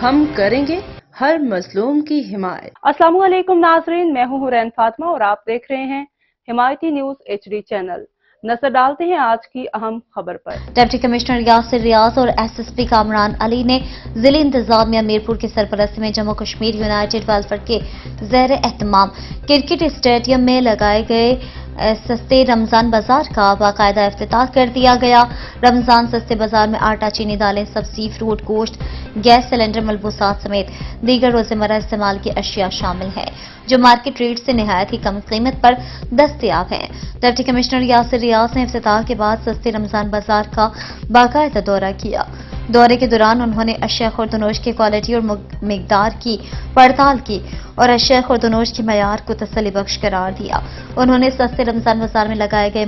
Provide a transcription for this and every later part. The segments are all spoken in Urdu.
ہم کریں گے ہر مظلوم کی حمایت۔ السلام علیکم ناظرین، میں ہوں حورین فاطمہ اور آپ دیکھ رہے ہیں حمایتی نیوز HD چینل۔ نظر ڈالتے ہیں آج کی اہم خبر پر۔ ڈپٹی کمشنر یاسر ریاض اور SSP کامران علی نے ضلع انتظامیہ میرپور کی سرپرستی میں جموں کشمیر یونائیٹڈ ویلفیئر کے زیر اہتمام کرکٹ اسٹیڈیم میں لگائے گئے سستے رمضان بازار کا باقاعدہ افتتاح کر دیا گیا۔ رمضان سستے بازار میں آٹا، چینی، دالیں، سبزی، فروٹ، گوشت، گیس سلنڈر، ملبوسات سمیت دیگر روزمرہ استعمال کی اشیاء شامل ہیں جو مارکیٹ ریٹ سے نہایت ہی کم قیمت پر دستیاب ہیں۔ ڈپٹی کمشنر یاسر ریاض نے افتتاح کے بعد سستے رمضان بازار کا باقاعدہ دورہ کیا۔ دورے کے دوران انہوں نے اشیاء خوردونوش کی کوالٹی اور مقدار کی پڑتال کی اور اشیاء خوردونوش کے معیار کو تسلی بخش قرار دیا۔ انہوں نے سستے رمضان بازار میں لگائے گئے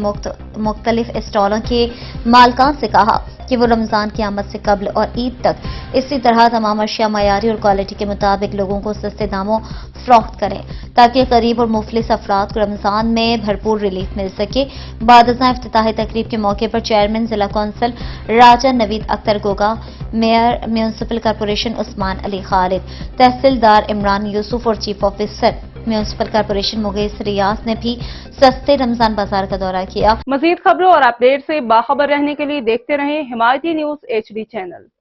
مختلف اسٹالوں کے مالکان سے کہا کہ وہ رمضان کی آمد سے قبل اور عید تک اسی طرح تمام اشیاء معیاری اور کوالٹی کے مطابق لوگوں کو سستے داموں فروخت کریں تاکہ غریب اور مفلس افراد کو رمضان میں بھرپور ریلیف مل سکے۔ بعد ازاں افتتاحی تقریب کے موقع پر چیئرمین ضلع کونسل راجہ نوید اختر گوگا، میئر میونسپل کارپوریشن عثمان علی خالد، تحصیلدار عمران یوسف اور chief officer municipal corporation Mughees ریاض نے بھی سستے رمضان بازار کا دورہ کیا۔ مزید خبروں اور اپڈیٹ سے باخبر رہنے کے لیے دیکھتے رہیں حمایتی نیوز HD چینل۔